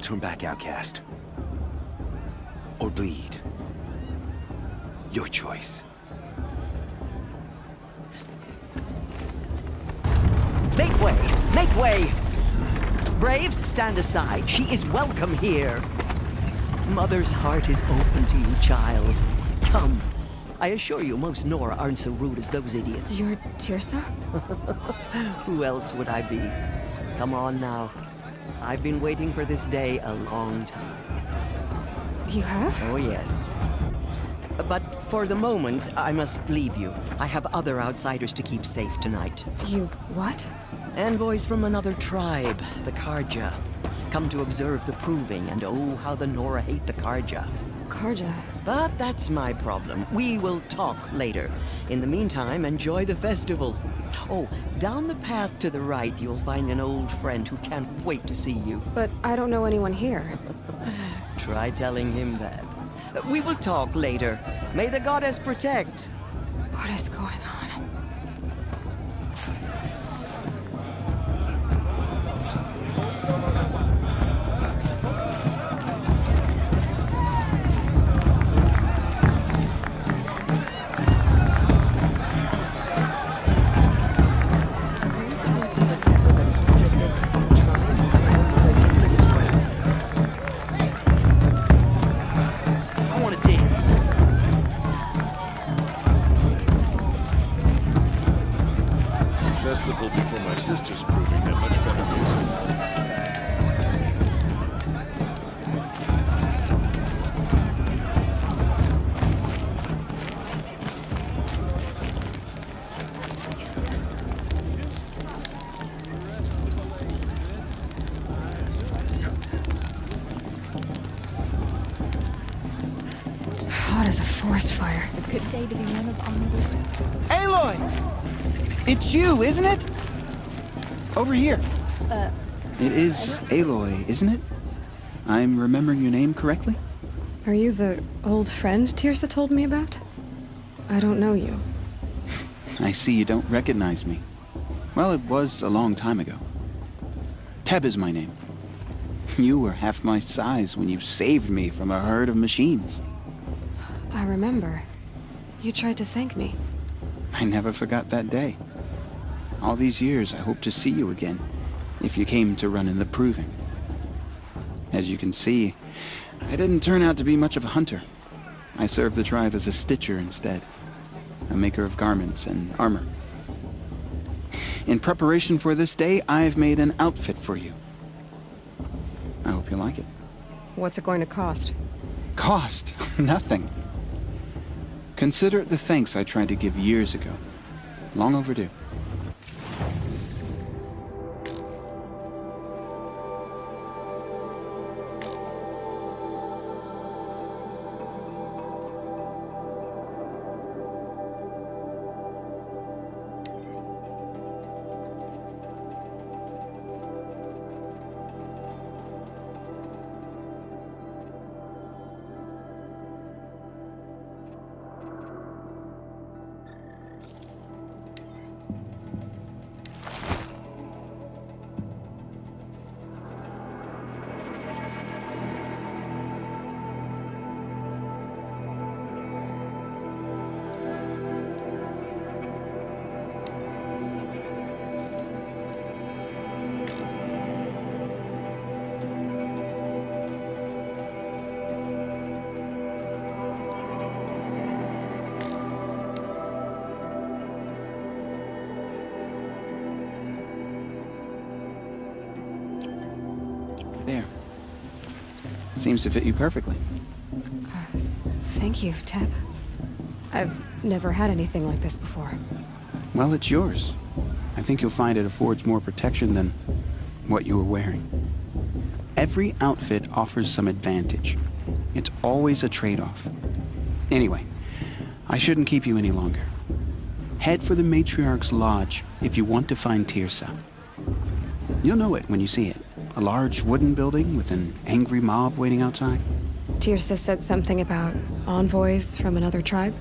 turn back outcast. Or bleed. Your choice. Make way! Make way! Braves, stand aside. She is welcome here. Mother's heart is open to you, child. Come. I assure you, most Nora aren't so rude as those idiots. You're Tirsa? Who else would I be? Come on now. I've been waiting for this day a long time. You have? Oh, yes. But for the moment, I must leave you. I have other outsiders to keep safe tonight. You what? Envoys from another tribe, the Karja. Come to observe the proving, and oh, how the Nora hate the Karja. Karja. But that's my problem. We will talk later. In the meantime, enjoy the festival. Oh, down the path to the right, you'll find an old friend who can't wait to see you. But I don't know anyone here. Try telling him that. We will talk later. May the goddess protect. What is going on? Festival before my sister's proving that much better music. Hot as a forest fire. It's a good day to be one of Honorable's. Aloy! It's you, isn't it? Over here. It is Aloy, isn't it? I'm remembering your name correctly? Are you the old friend Tirsa told me about? I don't know you. I see you don't recognize me. Well, it was a long time ago. Teb is my name. You were half my size when you saved me from a herd of machines. I remember. You tried to thank me. I never forgot that day. All these years, I hope to see you again, if you came to run in the proving. As you can see, I didn't turn out to be much of a hunter. I served the tribe as a stitcher instead, a maker of garments and armor. In preparation for this day, I've made an outfit for you. I hope you like it. What's it going to cost? Cost? Nothing. Consider it the thanks I tried to give years ago. Long overdue. There. Seems to fit you perfectly. Thank you, Teb. I've never had anything like this before. Well, it's yours. I think you'll find it affords more protection than what you were wearing. Every outfit offers some advantage. It's always a trade-off. Anyway, I shouldn't keep you any longer. Head for the Matriarch's Lodge if you want to find Tirsa. You'll know it when you see it. A large wooden building with an angry mob waiting outside. Tirsa said something about envoys from another tribe?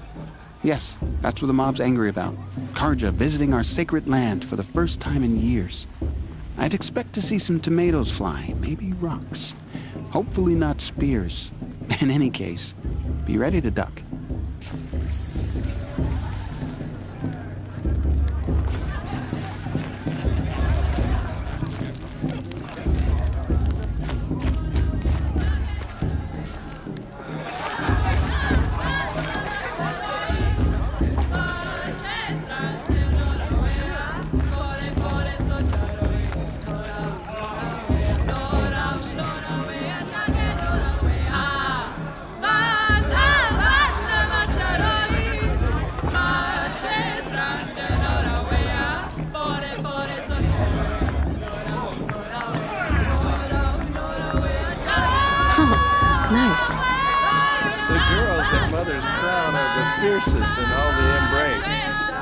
Yes, that's what the mob's angry about. Karja visiting our sacred land for the first time in years. I'd expect to see some tomatoes fly, maybe rocks. Hopefully not spears. In any case, be ready to duck. Nice. The girls at Mother's Crown are the fiercest in all the embrace.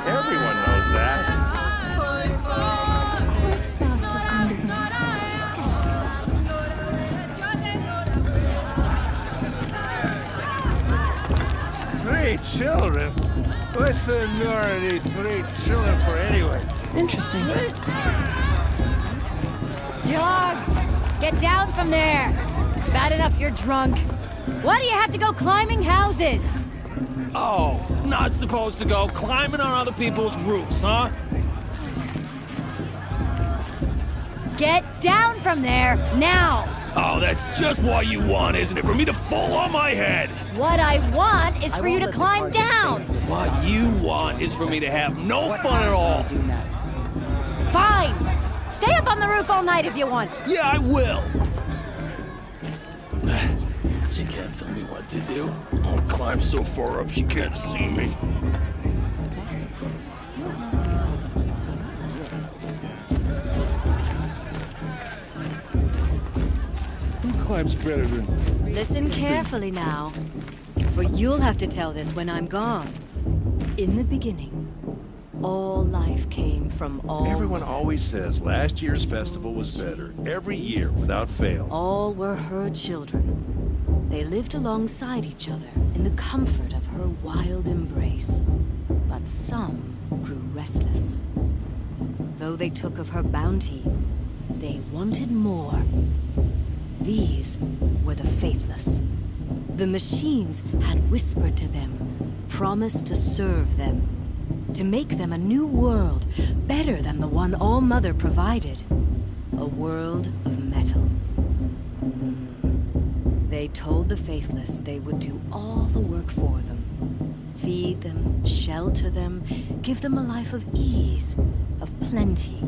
Everyone knows that. Of course Faust is underwear. Just Three children? What's the Nora these three children for anyway? Interesting. Dog! Get down from there! Bad enough you're drunk. Why do you have to go climbing houses? Oh, not supposed to go climbing on other people's roofs, huh? Get down from there, now! Oh, that's just what you want, isn't it? For me to fall on my head. What I want is I for you won't to let the climb party down! fade this What time. you want is for me to have no What fun at happens when all. I do that? Fine! Stay up on the roof all night if you want. Yeah, I will. She can't tell me what to do. I'll climb so far up she can't see me. Who climbs better than... Listen carefully now, for you'll have to tell this when I'm gone. In the beginning, all life came from all Everyone mother. always says last year's festival was better. Every year, without fail. All were her children. They lived alongside each other in the comfort of her wild embrace. But some grew restless. Though they took of her bounty, they wanted more. These were the faithless. The machines had whispered to them, promised to serve them, to make them a new world, better than the one All Mother provided. A world of metal. They told the faithless they would do all the work for them. Feed them, shelter them, give them a life of ease, of plenty.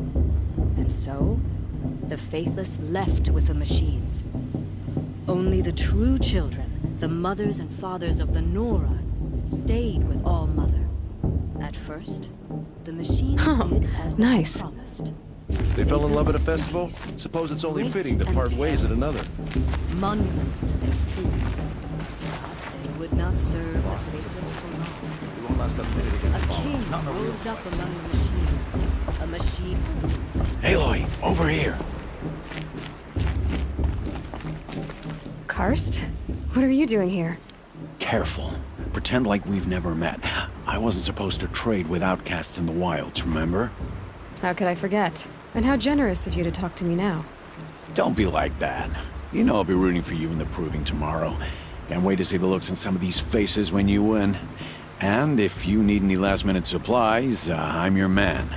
And so, the faithless left with the machines. Only the true children, the mothers and fathers of the Nora, stayed with All Mother. At first, the machines did as they nice. promised. They fell in love at a festival? Suppose it's only fitting to part ways at another. Monuments to their sins. They would not serve the faithless for long. A king rose up among the machines. A machine. Aloy, over here. Karst? What are you doing here? Careful. Pretend like we've never met. I wasn't supposed to trade with outcasts in the wilds, remember? How could I forget? And how generous of you to talk to me now. Don't be like that. You know I'll be rooting for you in the proving tomorrow. Can't wait to see the looks on some of these faces when you win. And if you need any last-minute supplies, I'm your man.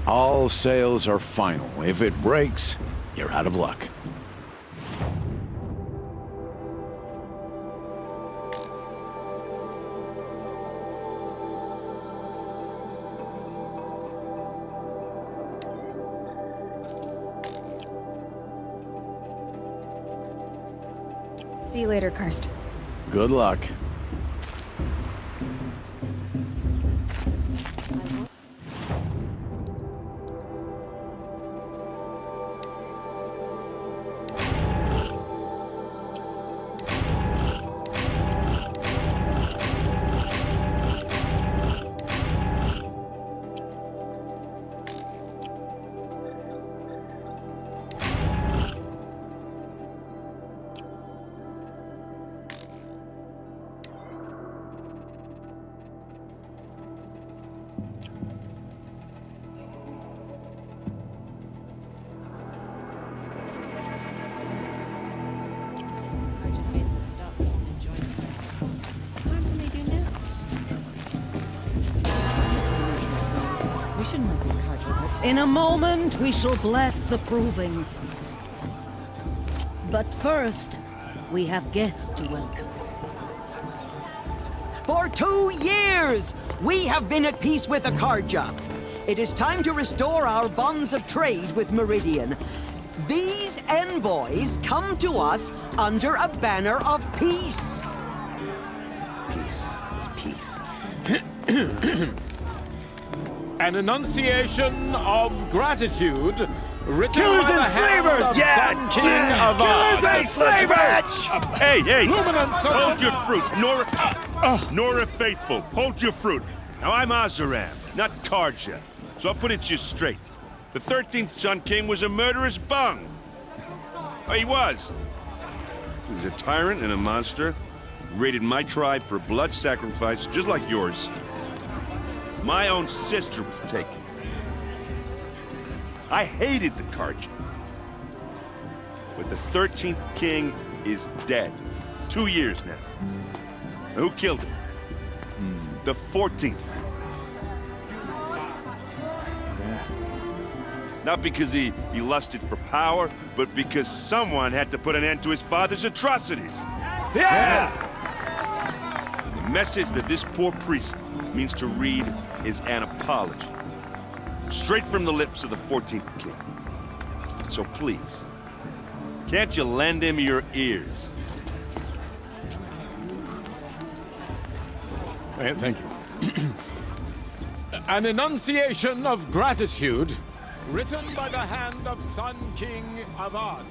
All sales are final. If it breaks, you're out of luck. See you later, Karst. Good luck. In a moment, we shall bless the proving. But first, we have guests to welcome. For 2 years, we have been at peace with the Karja. It is time to restore our bonds of trade with Meridian. These envoys come to us under a banner of peace. Peace. It's peace. An enunciation of gratitude written Killers by the and hand slavers! of Yeah! Sun King of Killers and slavers! Hey, hey! Luminance of Hold your fruit, Nora. Nora Faithful, hold your fruit. Now I'm Azaram, not Karja, so I'll put it to you straight. The 13th Sun King was a murderous bung. Oh, he was. He was a tyrant and a monster. Raided my tribe for blood sacrifice, just like yours. My own sister was taken. I hated the Karja. But the 13th king is dead. 2 years now. Now, who killed him? The 14th. Not because he lusted for power, but because someone had to put an end to his father's atrocities. Yeah! The message that this poor priest means to read is an apology. Straight from the lips of the 14th king. So please, can't you lend him your ears? Thank you. An enunciation of gratitude written by the hand of Sun King Avad,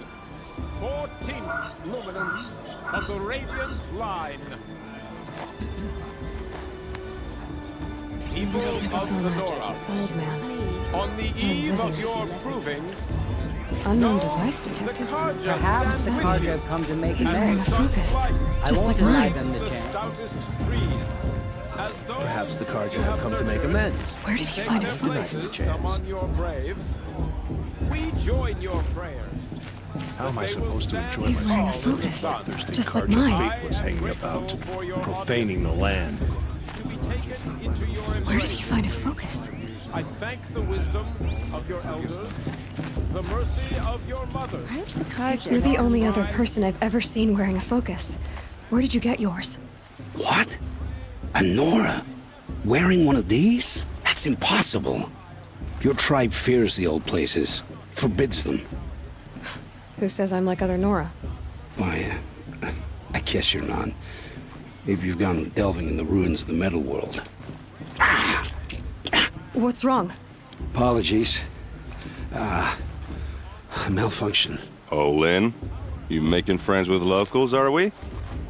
14th luminance of the Radiant Line. People of the Nora, Old man. on the eve of wizards. your proving, Unknown device detected. Perhaps the Karja have come to make He's wearing a amends. focus, I just won't like deny mine. them the chance. stoutest trees, as though Perhaps the Karja have come to make amends. Where did he find a their focus? places among your braves. We join your prayers. How am I supposed to enjoy He's wearing a myself? focus, Thirsty just like Karja mine. faithless hanging about, profaning the land. To be taken into your Where did he embrace. find a focus? I thank the wisdom of your elders, the mercy of your mother. You're the only other person I've ever seen wearing a focus. Where did you get yours? What? A Nora? Wearing one of these? That's impossible. Your tribe fears the old places, forbids them. Who says I'm like other Nora? Why, I guess you're not. If you've gone delving in the ruins of the metal world. What's wrong? Apologies. Malfunction. Oh, Lynn, you making friends with locals, are we?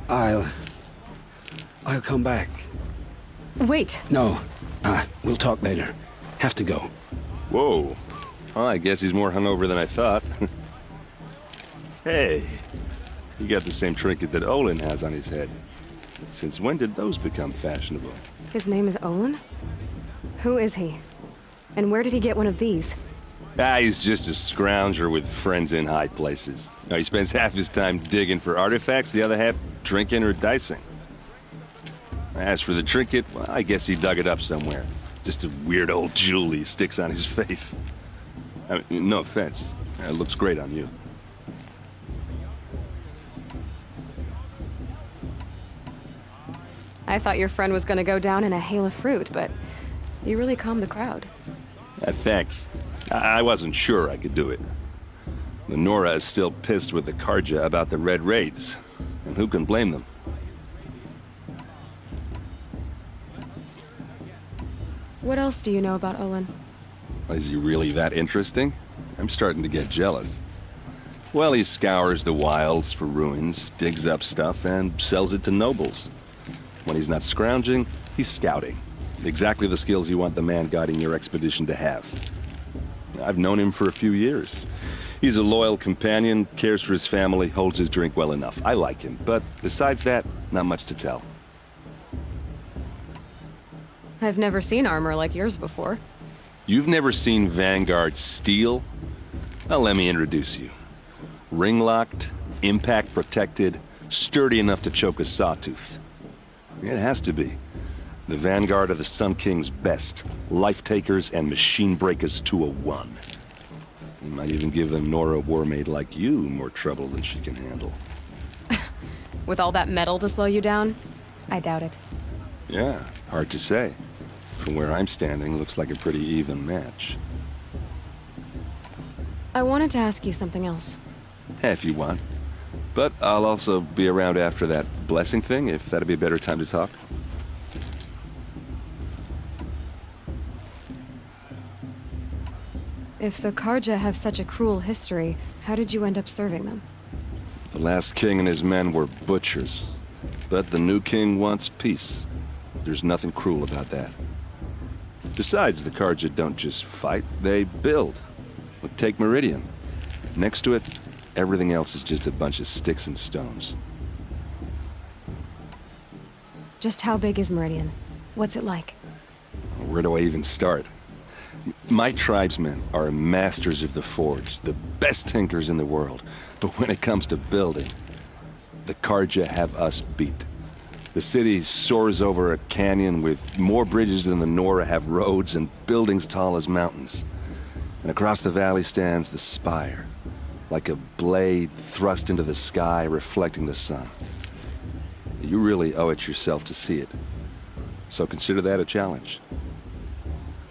I'll come back. Wait. No, we'll talk later. Have to go. Whoa. Well, I guess he's more hungover than I thought. Hey, you got the same trinket that Olin has on his head. Since when did those become fashionable? His name is Olin? Who is he? And where did he get one of these? He's just a scrounger with friends in high places. Now, he spends half his time digging for artifacts, the other half drinking or dicing. As for the trinket, well, I guess he dug it up somewhere. Just a weird old jewel he sticks on his face. I mean, no offense. It looks great on you. I thought your friend was gonna go down in a hail of fruit, but you really calmed the crowd. Thanks. I wasn't sure I could do it. The Nora is still pissed with the Karja about the Red Raids, and who can blame them? What else do you know about Olin? Is he really that interesting? I'm starting to get jealous. Well, he scours the wilds for ruins, digs up stuff, and sells it to nobles. When he's not scrounging, he's scouting. Exactly the skills you want the man guiding your expedition to have. I've known him for a few years. He's a loyal companion, cares for his family, holds his drink well enough. I like him, but besides that, not much to tell. I've never seen armor like yours before. You've never seen Vanguard steel? Well, let me introduce you. Ring-locked, impact-protected, sturdy enough to choke a sawtooth. It has to be. The vanguard of the Sun King's best. Life takers and machine breakers to a one. You might even give a Nora warmaid like you more trouble than she can handle. With all that metal to slow you down? I doubt it. Yeah, hard to say. From where I'm standing, looks like a pretty even match. I wanted to ask you something else. If you want. But I'll also be around after that blessing thing, if that'd be a better time to talk. If the Karja have such a cruel history, how did you end up serving them? The last king and his men were butchers. But the new king wants peace. There's nothing cruel about that. Besides, the Karja don't just fight, they build. Look, take Meridian. Next to it, everything else is just a bunch of sticks and stones. Just how big is Meridian? What's it like? Where do I even start? My tribesmen are masters of the forge, the best tinkers in the world. But when it comes to building, the Karja have us beat. The city soars over a canyon with more bridges than the Nora have roads and buildings tall as mountains. And across the valley stands the spire, like a blade thrust into the sky reflecting the sun. You really owe it yourself to see it. So consider that a challenge.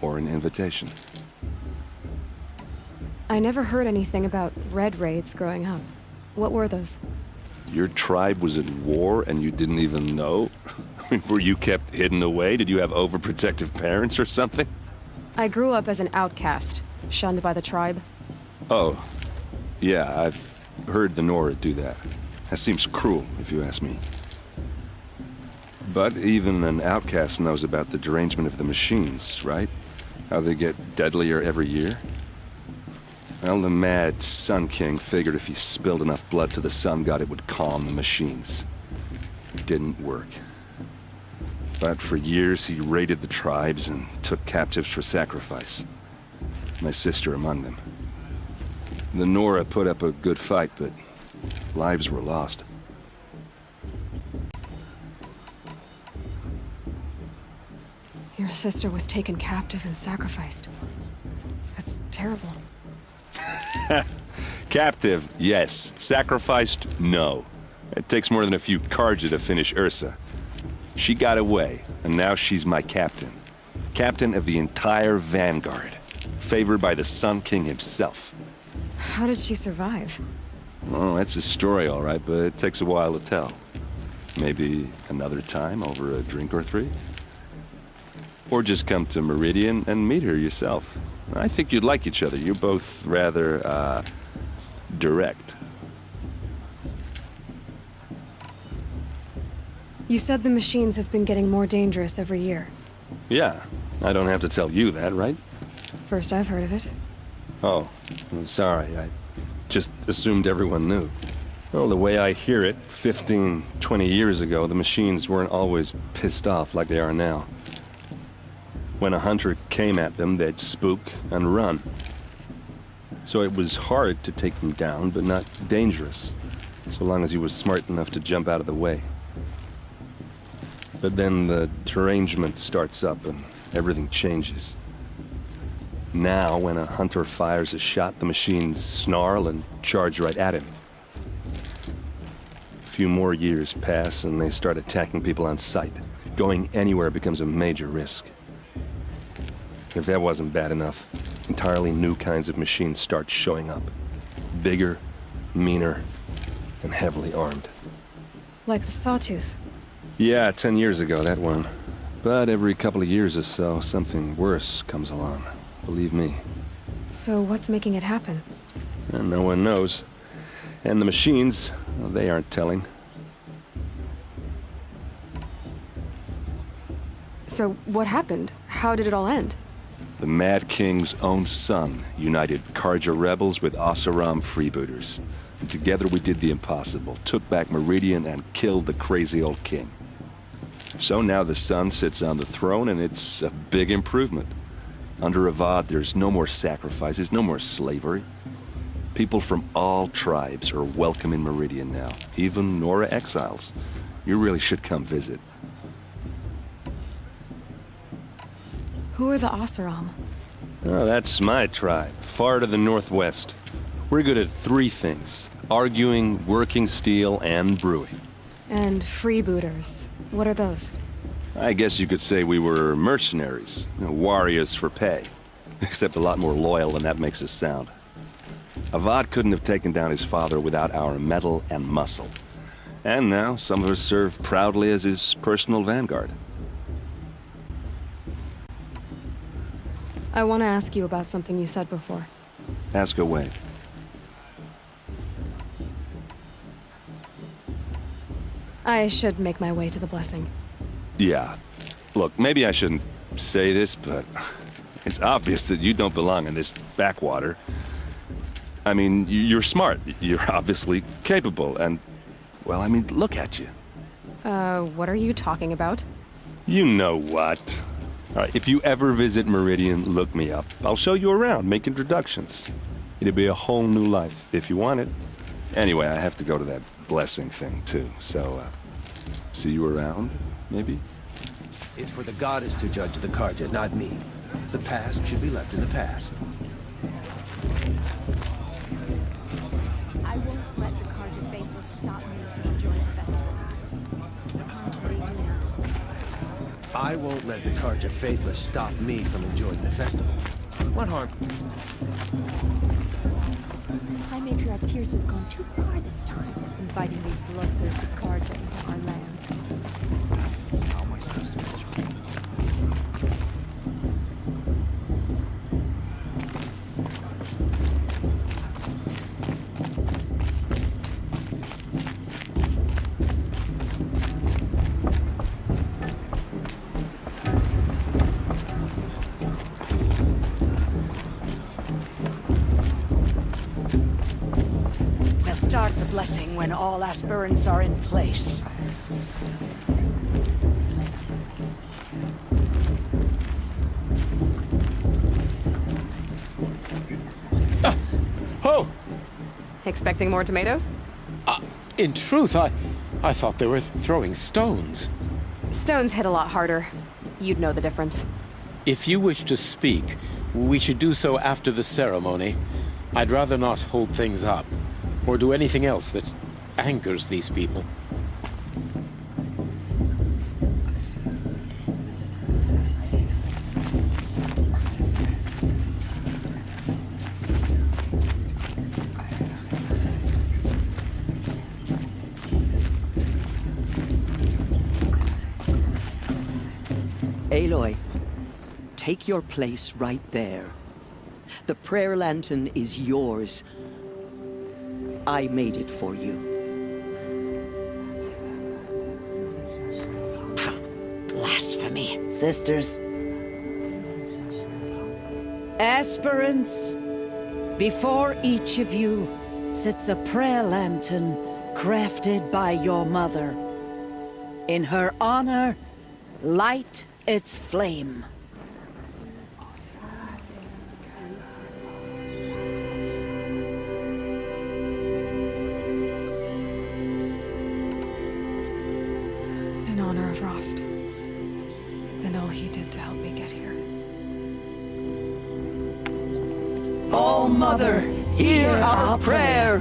Or an invitation. I never heard anything about red raids growing up. What were those? Your tribe was at war and you didn't even know? Were you kept hidden away? Did you have overprotective parents or something? I grew up as an outcast, shunned by the tribe. Oh, yeah, I've heard the Nora do that. That seems cruel, if you ask me. But even an outcast knows about the derangement of the machines, right? How they get deadlier every year? Well, the mad Sun King figured if he spilled enough blood to the Sun God, it would calm the machines. It didn't work. But for years, he raided the tribes and took captives for sacrifice. My sister among them. The Nora put up a good fight, but lives were lost. Your sister was taken captive and sacrificed. That's terrible. Captive, yes. Sacrificed, no. It takes more than a few Karja to finish Ursa. She got away, and now she's my captain. Captain of the entire vanguard. Favored by the Sun King himself. How did she survive? Oh, that's a story, all right, but it takes a while to tell. Maybe another time over a drink or three? Or just come to Meridian and meet her yourself. I think you'd like each other. You're both rather, direct. You said the machines have been getting more dangerous every year. Yeah, I don't have to tell you that, right? First I've heard of it. Oh, I'm sorry. I just assumed everyone knew. Well, the way I hear it, 15, 20 years ago, the machines weren't always pissed off like they are now. When a hunter came at them, they'd spook and run. So it was hard to take them down, but not dangerous, so long as he was smart enough to jump out of the way. But then the derangement starts up and everything changes. Now, when a hunter fires a shot, the machines snarl and charge right at him. A few more years pass and they start attacking people on sight. Going anywhere becomes a major risk. If that wasn't bad enough, entirely new kinds of machines start showing up. Bigger, meaner, and heavily armed. Like the Sawtooth. Yeah, 10 years ago, that one. But every couple of years or so, something worse comes along. Believe me. So what's making it happen? And no one knows. And the machines, well, they aren't telling. So what happened? How did it all end? The Mad King's own son united Karja rebels with Oseram freebooters. And together we did the impossible, took back Meridian and killed the crazy old king. So now the son sits on the throne and it's a big improvement. Under Avad, there's no more sacrifices, no more slavery. People from all tribes are welcome in Meridian now, even Nora exiles. You really should come visit. Who are the Oseram? Oh, that's my tribe, far to the northwest. We're good at three things: arguing, working steel, and brewing. And freebooters. What are those? I guess you could say we were mercenaries, warriors for pay. Except a lot more loyal than that makes us sound. Avad couldn't have taken down his father without our metal and muscle. And now, some of us serve proudly as his personal vanguard. I want to ask you about something you said before. Ask away. I should make my way to the blessing. Yeah. Look, maybe I shouldn't say this, but it's obvious that you don't belong in this backwater. I mean, you're smart. You're obviously capable, and, well, I mean, look at you. What are you talking about? You know what. All right, if you ever visit Meridian, look me up. I'll show you around, make introductions. It'll be a whole new life, if you want it. Anyway, I have to go to that blessing thing, too, so, see you around, maybe? It's for the goddess to judge the Carja, not me. The past should be left in the past. I won't let the Carja faithful stop me from enjoying the festival. I won't let the Carja faithless stop me from enjoying the festival. What harm? High Matriarch Tears has gone too far this time, inviting these bloodthirsty Carja into our lands. How am I supposed to enjoy? Start the blessing when all aspirants are in place. Oh! Expecting more tomatoes? In truth, I thought they were throwing stones. Stones hit a lot harder. You'd know the difference. If you wish to speak, we should do so after the ceremony. I'd rather not hold things up, or do anything else that angers these people. Aloy, take your place right there. The prayer lantern is yours. I made it for you. Blasphemy. Sisters. Aspirants, before each of you sits a prayer lantern crafted by your mother. In her honor, light its flame. In honor of Rost. And all he did to help me get here. All Mother, hear our prayer.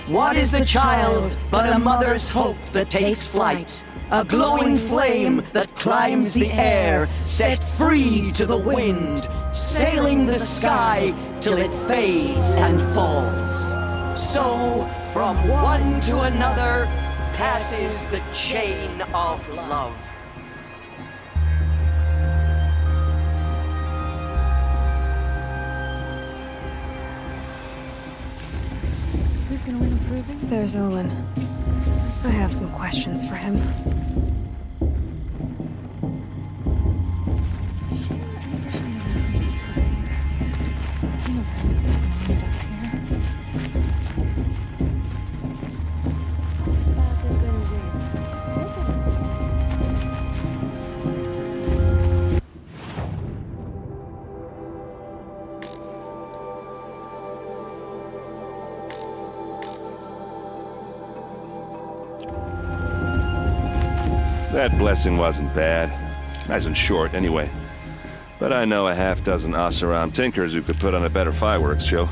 What is the child but a mother's hope that takes flight? A glowing flame that climbs the air, set free to the wind, sailing the sky till it fades and falls. So, from one to another, passes the chain of love. Who's gonna win improving? There's Olin. I have some questions for him. That blessing wasn't bad. Nice and short, anyway. But I know a half-dozen Oseram tinkers who could put on a better fireworks show.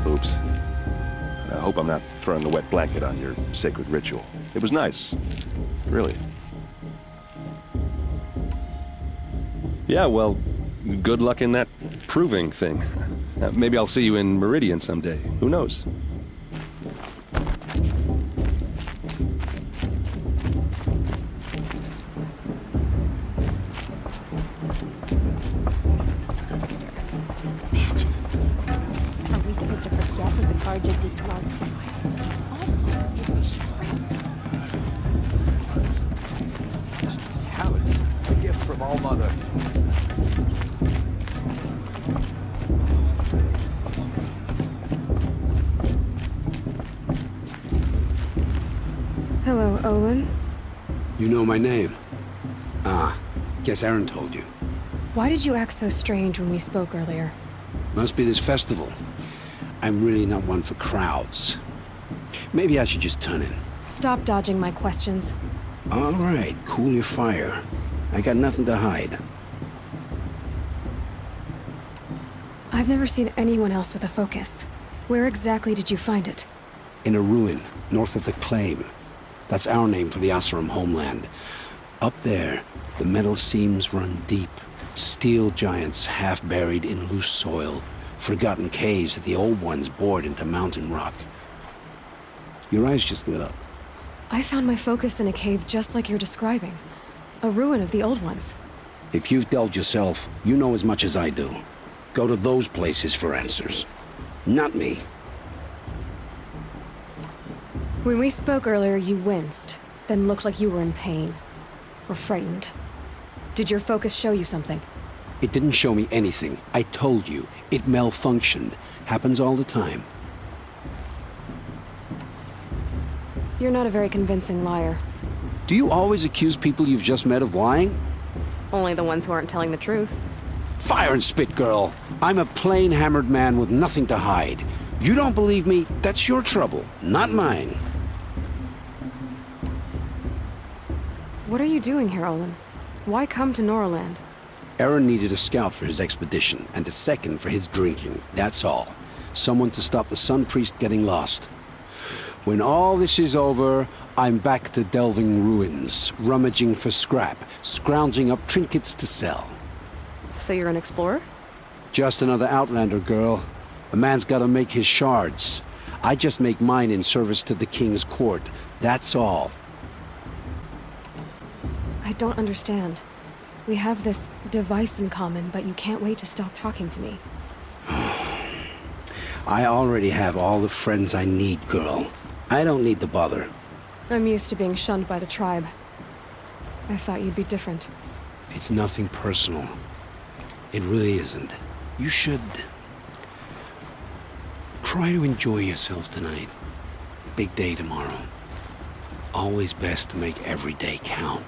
Oops. I hope I'm not throwing the wet blanket on your sacred ritual. It was nice. Really. Yeah, well, good luck in that proving thing. Maybe I'll see you in Meridian someday. Who knows? Hello, Olin. You know my name? Ah, guess Aaron told you. Why did you act so strange when we spoke earlier? Must be this festival. I'm really not one for crowds. Maybe I should just turn in. Stop dodging my questions. All right, cool your fire. I got nothing to hide. I've never seen anyone else with a focus. Where exactly did you find it? In a ruin, north of the Claim. That's our name for the Oseram homeland. Up there, the metal seams run deep. Steel giants half buried in loose soil. Forgotten caves that the old ones bored into mountain rock. Your eyes just lit up. I found my focus in a cave just like you're describing. A ruin of the old ones. If you've delved yourself, you know as much as I do. Go to those places for answers. Not me. When we spoke earlier, you winced, then looked like you were in pain. Or frightened. Did your focus show you something? It didn't show me anything. I told you. It malfunctioned. Happens all the time. You're not a very convincing liar. Do you always accuse people you've just met of lying? Only the ones who aren't telling the truth. Fire and spit, girl. I'm a plain hammered man with nothing to hide. You don't believe me, that's your trouble, not mine. What are you doing here, Olin? Why come to Norland? Aaron needed a scout for his expedition, and a second for his drinking, that's all. Someone to stop the Sun Priest getting lost. When all this is over, I'm back to delving ruins, rummaging for scrap, scrounging up trinkets to sell. So you're an explorer? Just another Outlander, girl. A man's gotta make his shards. I just make mine in service to the King's court, that's all. I don't understand. We have this device in common, but you can't wait to stop talking to me. I already have all the friends I need, girl. I don't need the bother. I'm used to being shunned by the tribe. I thought you'd be different. It's nothing personal. It really isn't. You should try to enjoy yourself tonight. Big day tomorrow. Always best to make every day count.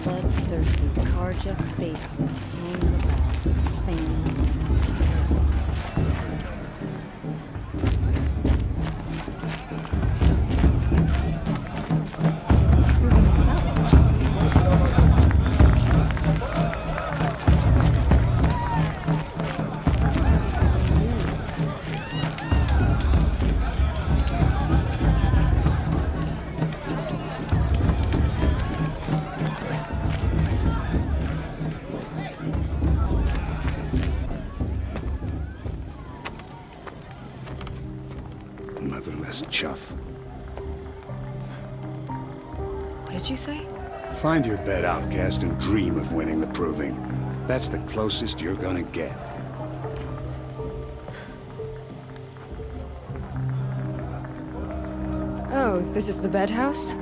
Bloodthirsty Karja faithless hanging about, feigning. Motherless chuff. What did you say? Find your bed, outcast, and dream of winning the proving. That's the closest you're gonna get. Oh, this is the bedhouse?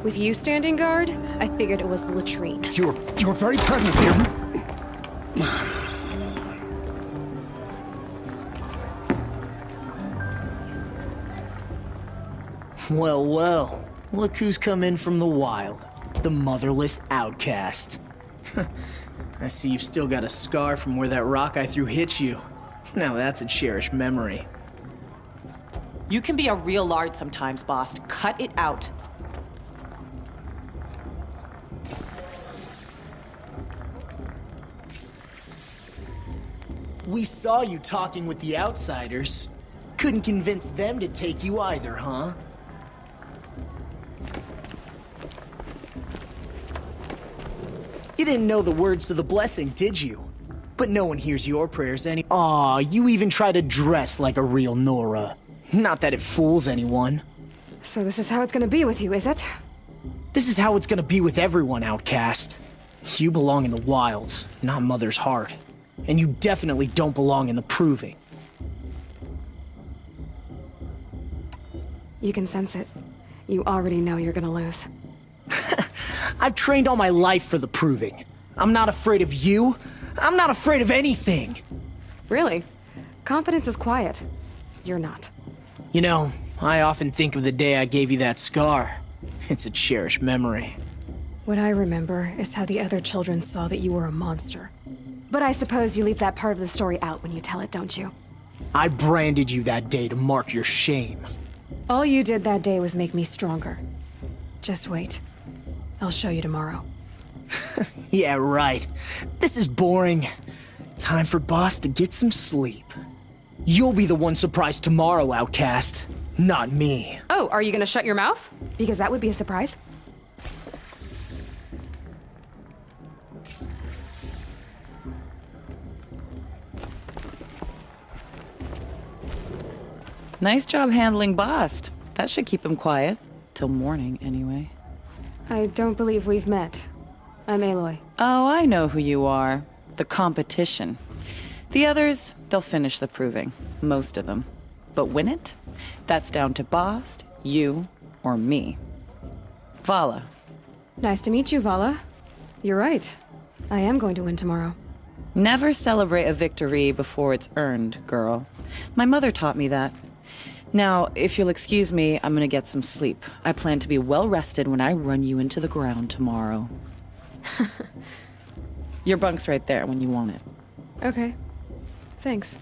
With you standing guard, I figured it was the latrine. Your very presence here. Well, well. Look who's come in from the wild. The motherless outcast. I see you've still got a scar from where that rock I threw hit you. Now that's a cherished memory. You can be a real lard sometimes, boss. Cut it out. We saw you talking with the outsiders. Couldn't convince them to take you either, huh? You didn't know the words to the blessing, did you? But no one hears your prayers any— Aw, you even try to dress like a real Nora. Not that it fools anyone. So this is how it's gonna be with you, is it? This is how it's gonna be with everyone, outcast. You belong in the wilds, not Mother's heart. And you definitely don't belong in the proving. You can sense it. You already know you're gonna lose. I've trained all my life for the proving. I'm not afraid of you. I'm not afraid of anything. Really? Confidence is quiet. You're not. You know, I often think of the day I gave you that scar. It's a cherished memory. What I remember is how the other children saw that you were a monster. But I suppose you leave that part of the story out when you tell it, don't you? I branded you that day to mark your shame. All you did that day was make me stronger. Just wait. I'll show you tomorrow. Yeah, right. This is boring. Time for Boss to get some sleep. You'll be the one surprised tomorrow, outcast. Not me. Oh, are you gonna shut your mouth? Because that would be a surprise. Nice job handling Bast. That should keep him quiet. Till morning, anyway. I don't believe we've met. I'm Aloy. Oh, I know who you are. The competition. The others, they'll finish the proving. Most of them. But win it? That's down to Bast, you, or me. Vala. Nice to meet you, Vala. You're right. I am going to win tomorrow. Never celebrate a victory before it's earned, girl. My mother taught me that. Now, if you'll excuse me, I'm gonna get some sleep. I plan to be well rested when I run you into the ground tomorrow. Your bunk's right there when you want it. Okay. Thanks.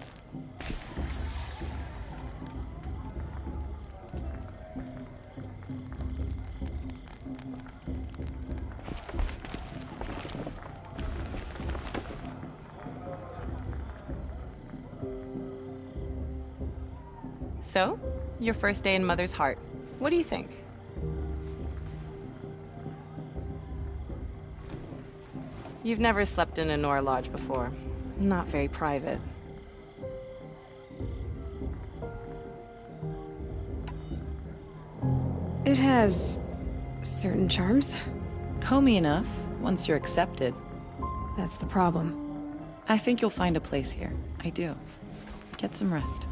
So, your first day in Mother's heart. What do you think? You've never slept in a Nora lodge before. Not very private. It has certain charms. Homey enough, once you're accepted. That's the problem. I think you'll find a place here. I do. Get some rest.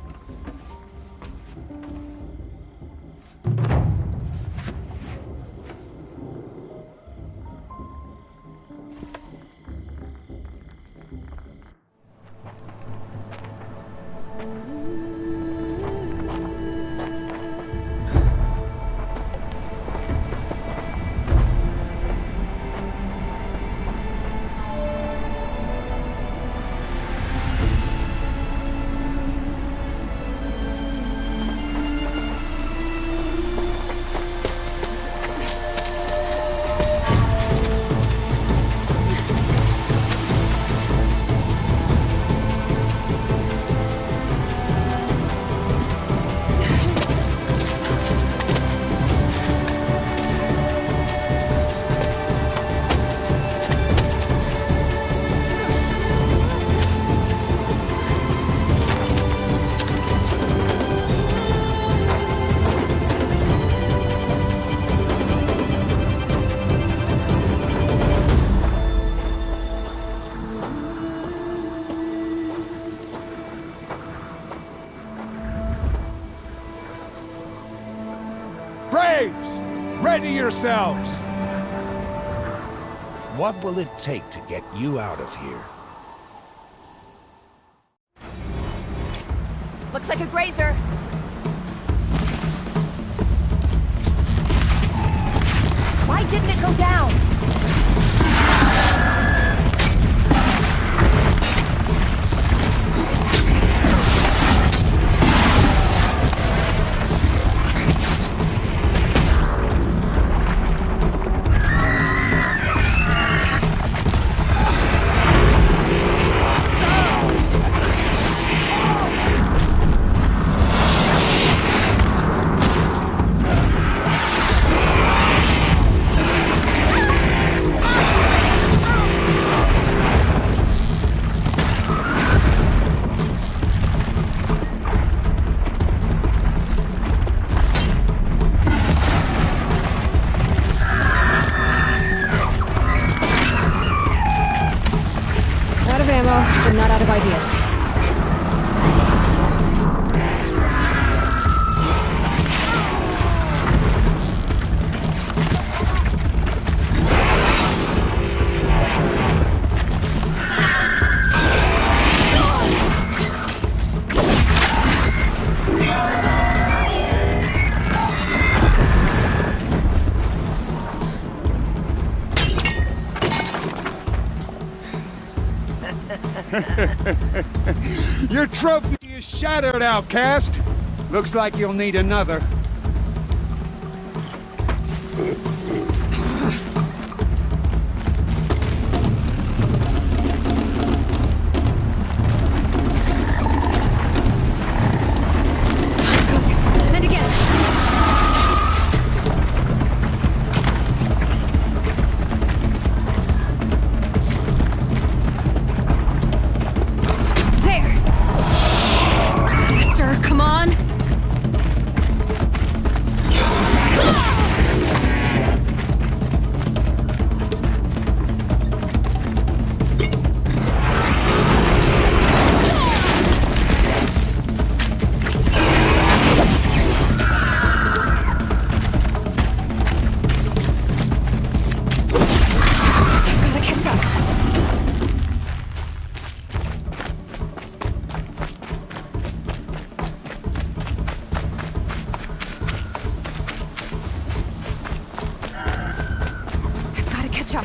Ready yourselves! What will it take to get you out of here? Looks like a grazer. What? Why didn't it go down? Out of ammo, but not out of ideas. Your trophy is shattered, outcast. Looks like you'll need another. And again. There. Faster, come on. Gotta catch up. I've gotta catch up.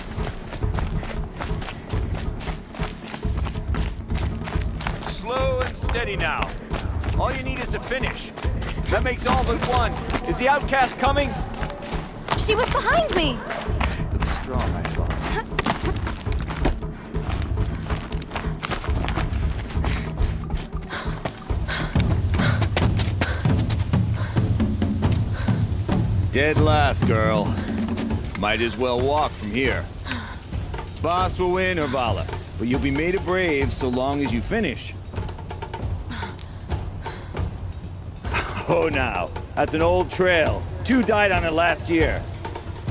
Slow and steady now. All you need is to finish. That makes all but one. Is the outcast coming? She was behind me! Strong, I thought. Dead last, girl. Might as well walk from here. Boss will win or Vala, but you'll be made a brave so long as you finish. Oh, now, that's an old trail. 2 died on it last year.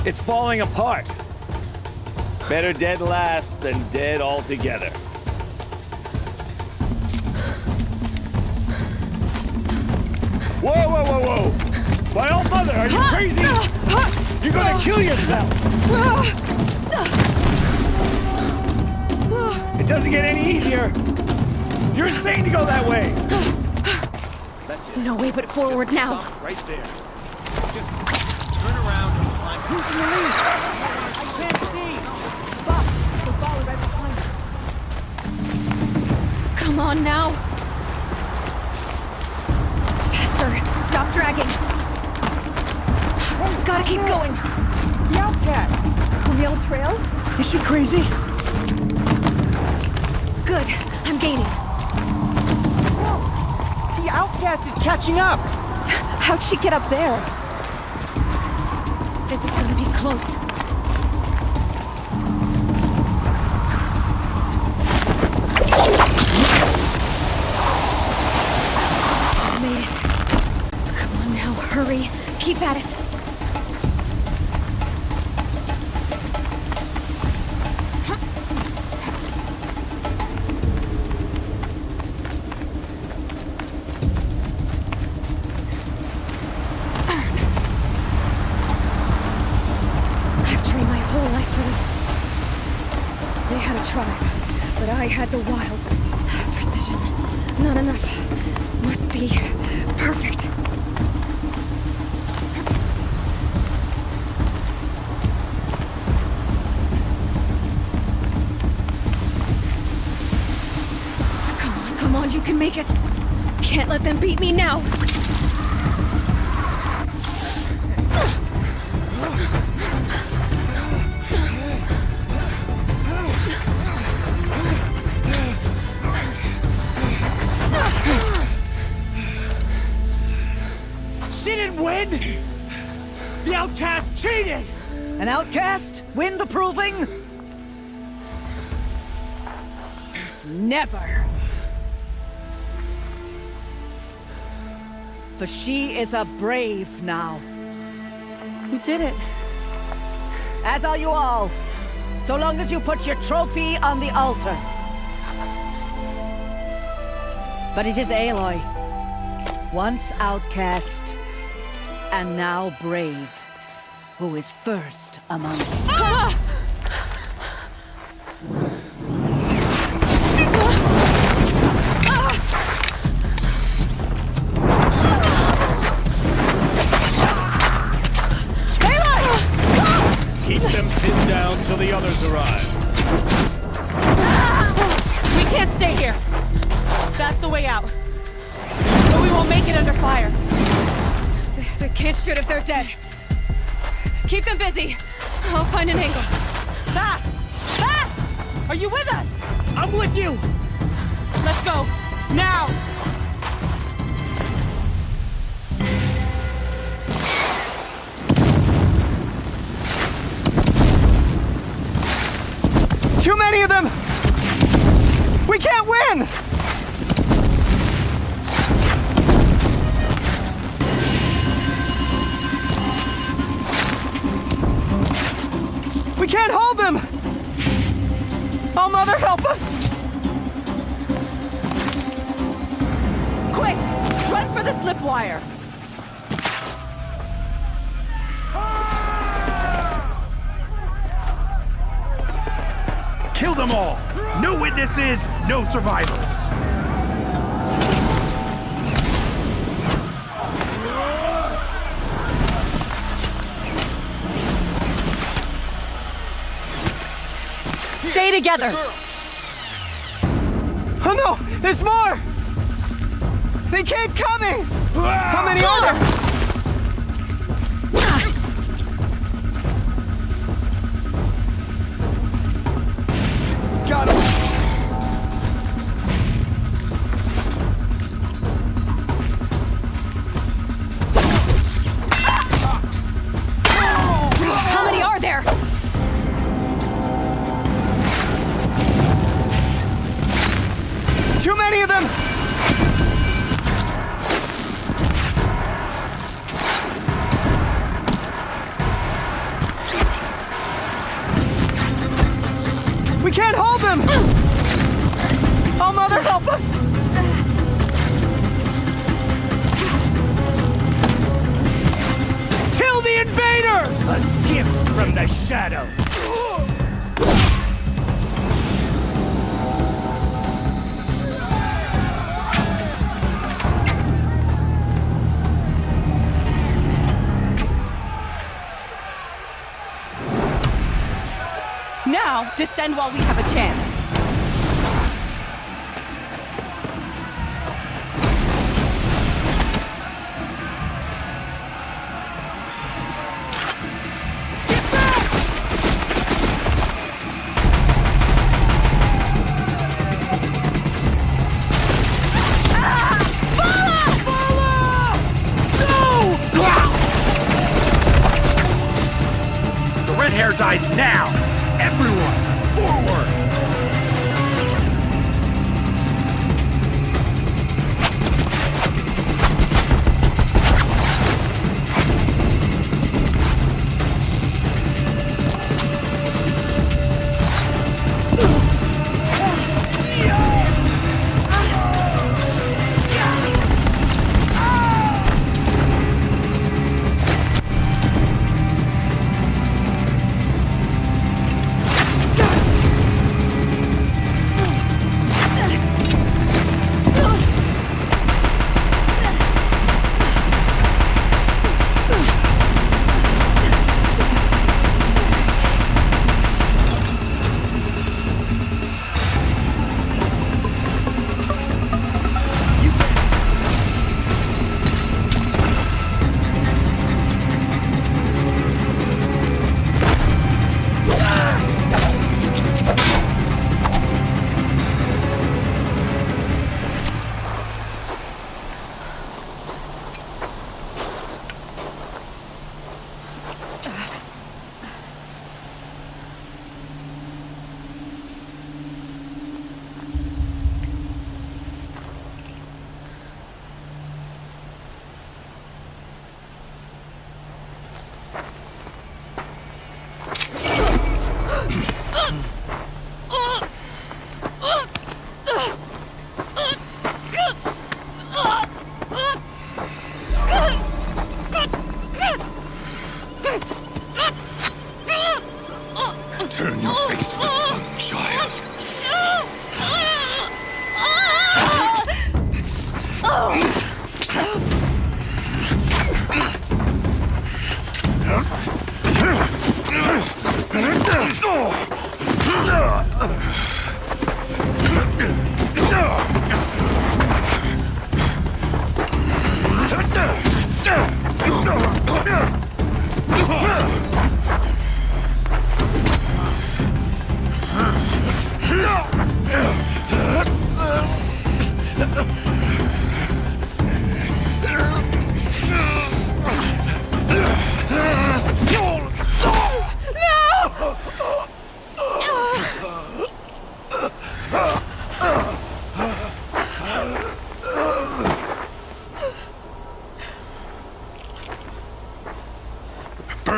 It's falling apart. Better dead last than dead altogether. Whoa, whoa, whoa, whoa! My old mother, are you crazy? You're gonna kill yourself! It doesn't get any easier! You're insane to go that way! That's it. No way but forward Just now. stop right there. Just turn around and climb. Who's in the lead? I can't see! Boss, the ball right behind us. Come on now. Faster. Stop dragging. Gotta keep going. The outcast! On the old trail? Is she crazy? Good. I'm gaining. The outcast is catching up! How'd she get up there? This is gonna be close. Made it. Come on now, hurry. Keep at it. But I had the wilds. Precision. Not enough. Must be perfect. take it. Can't let them beat me now. She didn't win! The outcast cheated! An outcast win the proving? Never. For she is a brave now. You did it. As are you all. So long as you put your trophy on the altar. But it is Aloy, once outcast, and now brave, who is first among them. Ah! Keep them pinned down till the others arrive. We can't stay here. That's the way out. But we won't make it under fire. They can't shoot if they're dead. Keep them busy. I'll find an angle. Fast! Fast! Are you with us? I'm with you! Let's go. Now! Too many of them! We can't win! We can't hold them! Oh, Mother, help us! Quick! Run for the slip wire! Kill them all! No witnesses, no survivors! Stay together! Oh no! There's more! They keep coming! How many are there? Got him! How many are there? Too many of them! We can't hold them! Oh, Mother, help us! Kill the invaders! A gift from the shadow! Now, descend while we have a chance. The red hair dies now! Everyone, forward!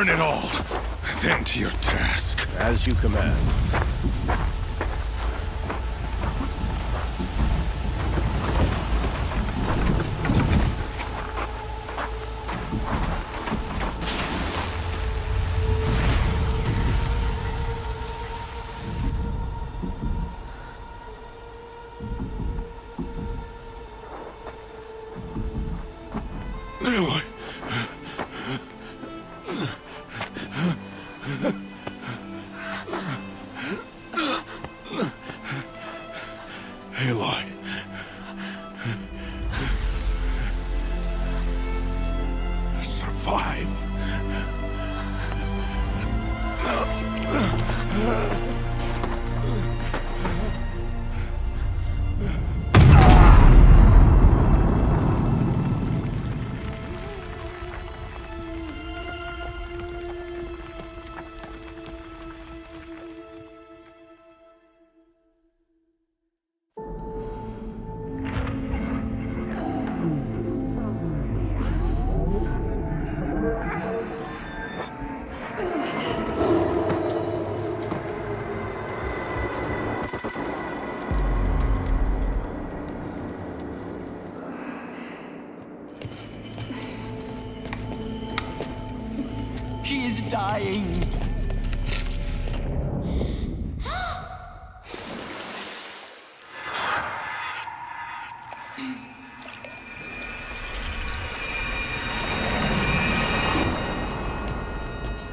Burn it all. Then to your task. As you command. Aloy. Aloy. Survive. She is dying.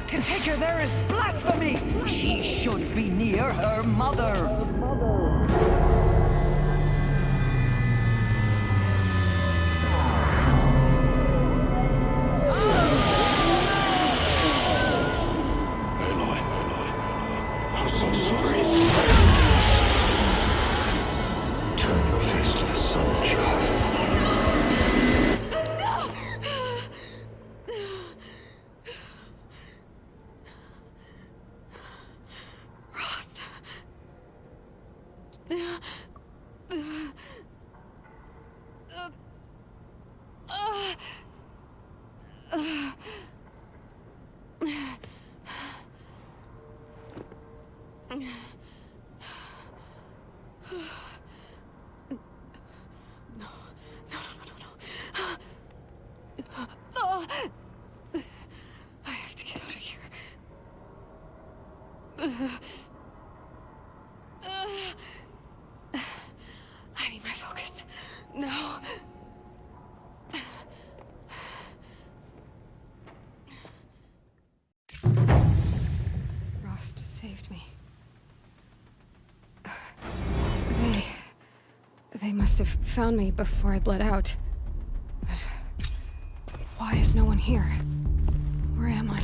To take her there is blasphemy. She should be near her mother. I'm so sorry. Turn your face to the sun, child. Rost. I have to get out of here. I need my focus. No. Rost saved me. They must have found me before I bled out. But why is no one here? Where am I?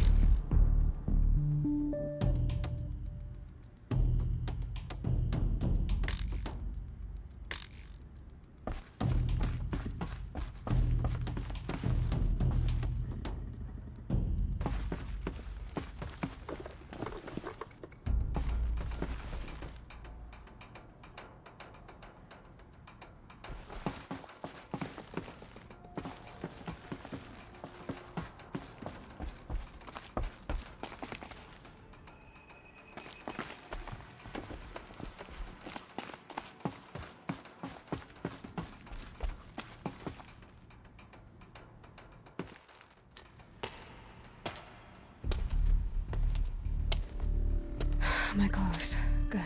My clothes. Good.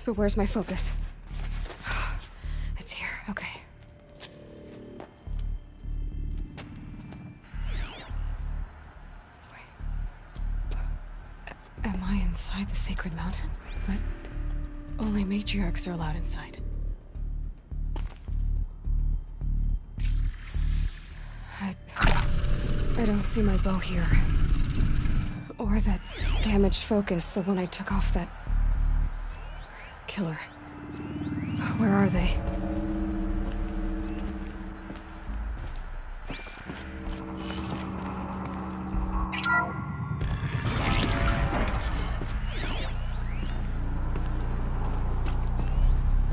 But where's my focus? It's here. Okay. Wait. Am I inside the sacred mountain? But only matriarchs are allowed inside. I don't see my bow here. Or that damaged focus, the one I took off that killer. Where are they?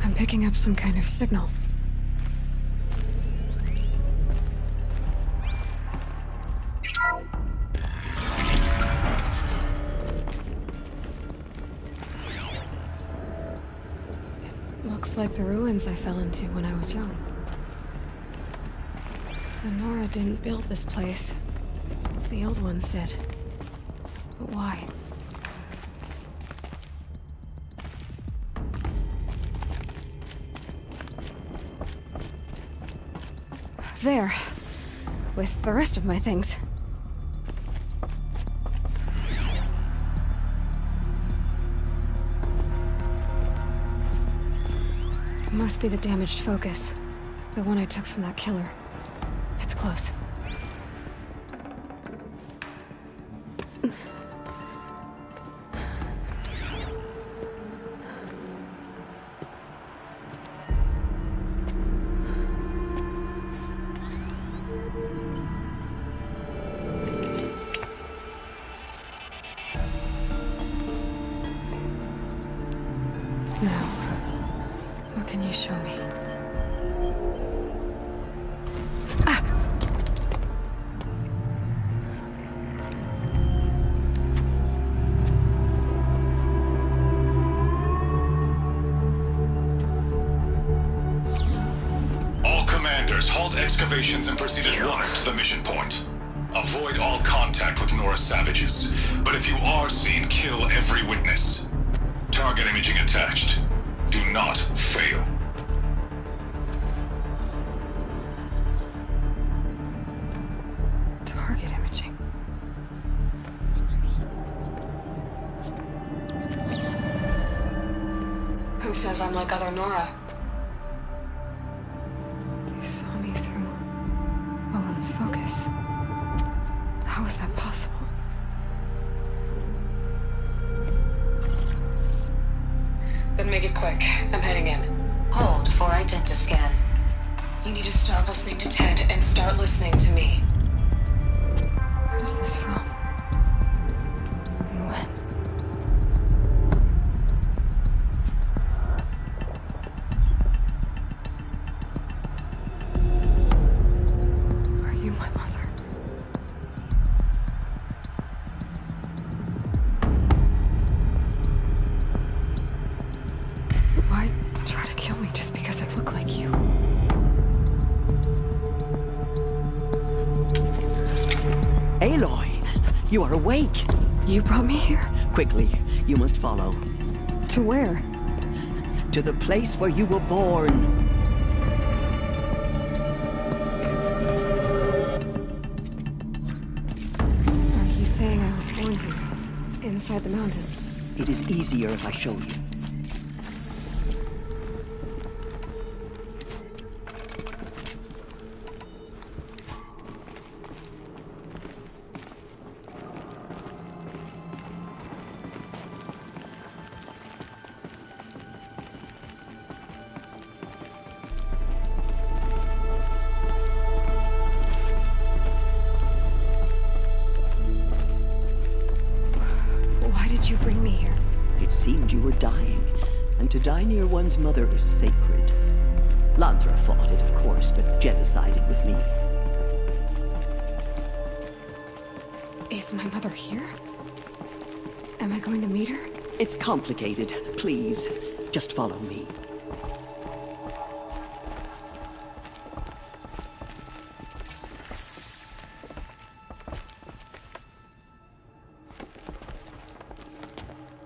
I'm picking up some kind of signal. like the ruins I fell into when I was young. The Nora didn't build this place. The old ones did. But why? There. With the rest of my things. It must be the damaged focus. The one I took from that killer. It's close. Now, what can you show me? Ah! All commanders, halt excavations and proceed at once to the mission point. Avoid all contact with Nora savages, but if you are seen, kill every witness. Target imaging attached. Do not fail. Target imaging. Who says I'm like other Nora? They saw me through Owen's focus. How is that possible? Then make it quick. I'm heading in. Hold for identiscan. You need to stop listening to Ted and start listening to me. Where's this from? And when? Are you my mother? Why try to kill me just because I look like you? Aloy, you are awake. You brought me here? Quickly, you must follow. To where? To the place where you were born. Are you saying I was born here? Inside the mountain? It is easier if I show you. Why did you bring me here? It seemed you were dying, and to die near one's mother is sacred. Landra fought it, of course, but Jezza sided with me. Is my mother here? Am I going to meet her? It's complicated. Please, just follow me.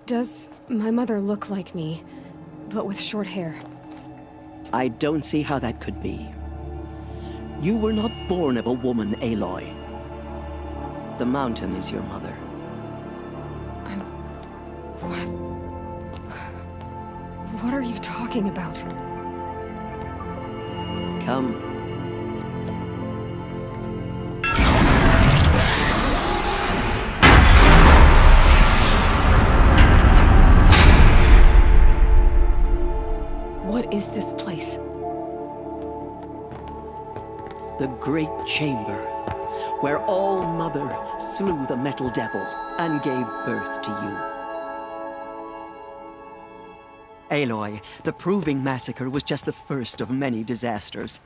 Does my mother look like me, but with short hair? I don't see how that could be. You were not born of a woman, Aloy. The mountain is your mother. What? What are you talking about? Come. What is this place? The Great Chamber, where All-Mother slew the Metal Devil and gave birth to you. Aloy, the Proving Massacre was just the first of many disasters.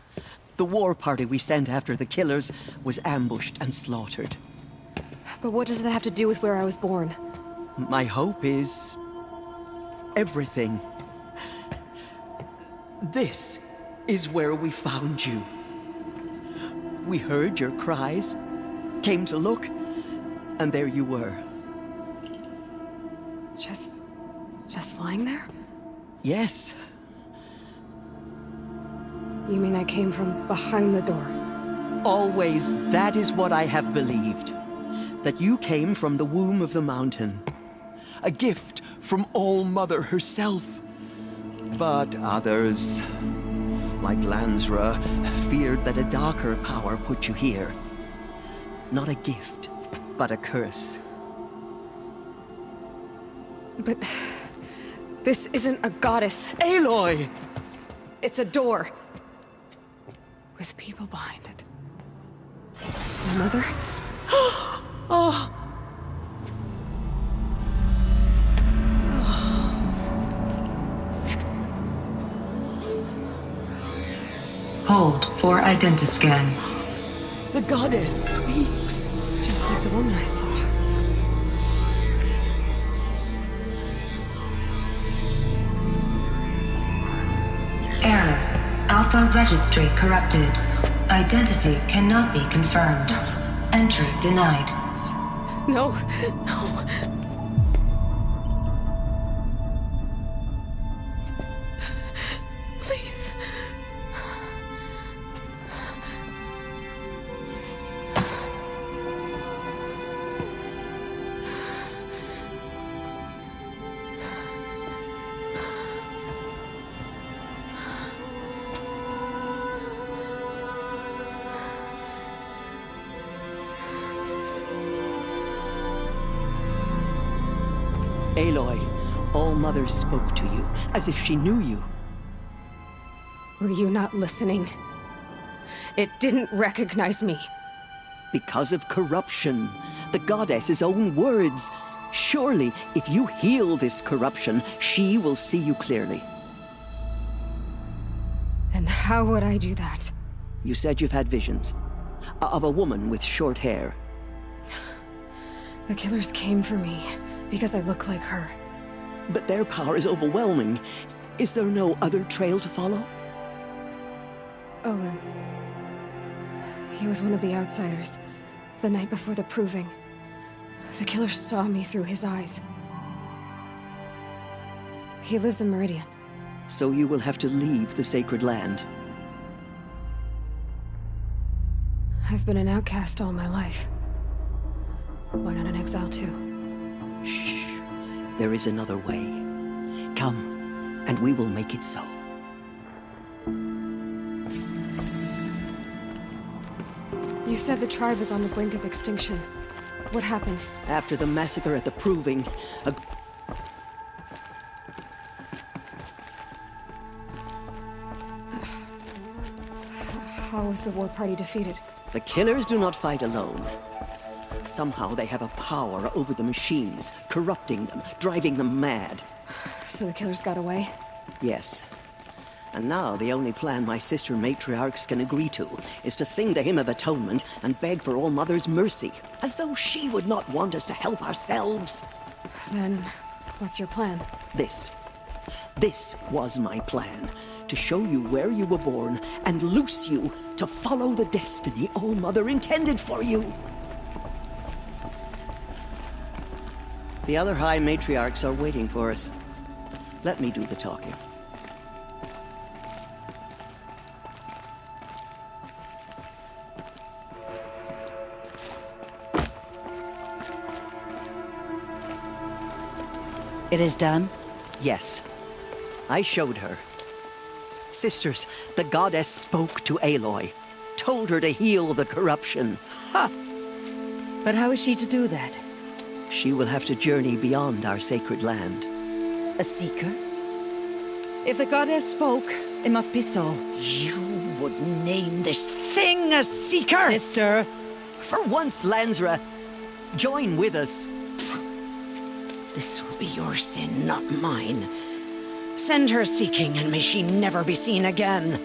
The war party we sent after the killers was ambushed and slaughtered. But what does that have to do with where I was born? My hope is everything. This is where we found you. We heard your cries, came to look, and there you were. Just lying there? Yes. You mean I came from behind the door? Always, that is what I have believed. That you came from the womb of the mountain. A gift from All-Mother herself. But others, like Lansra, feared that a darker power put you here. Not a gift, but a curse. But this isn't a goddess. Aloy! It's a door. With people behind it. My mother? Oh! Hold for identiscan. The goddess speaks. Just like the woman I saw. Error. Alpha registry corrupted. Identity cannot be confirmed. Entry denied. No, no. Please. Aloy, All-Mother spoke to you, as if she knew you. Were you not listening? It didn't recognize me. Because of corruption. The goddess's own words. Surely, if you heal this corruption, she will see you clearly. And how would I do that? You said you've had visions. Of a woman with short hair. The killers came for me because I look like her. But their power is overwhelming. Is there no other trail to follow? Owen. He was one of the outsiders. The night before the proving. The killer saw me through his eyes. He lives in Meridian. So you will have to leave the sacred land. I've been an outcast all my life. Why not an exile too? Shh. There is another way. Come, and we will make it so. You said the tribe was on the brink of extinction. What happened? After the massacre at the proving, How was the war party defeated? the killers do not fight alone. Somehow they have a power over the machines, corrupting them, driving them mad. So the killers got away? Yes. And now the only plan my sister matriarchs can agree to is to sing the Hymn of Atonement and beg for All-Mother's mercy, as though she would not want us to help ourselves. Then, what's your plan? This was my plan. To show you where you were born and loose you to follow the destiny All-Mother intended for you. The other High Matriarchs are waiting for us. Let me do the talking. It is done? Yes. I showed her. Sisters, the goddess spoke to Aloy. Told her to heal the corruption. Ha! But how is she to do that? She will have to journey beyond our sacred land. A seeker? If the goddess spoke, it must be so. You would name this thing a seeker? Sister! For once, Lansra, join with us. This will be your sin, not mine. Send her seeking, and may she never be seen again.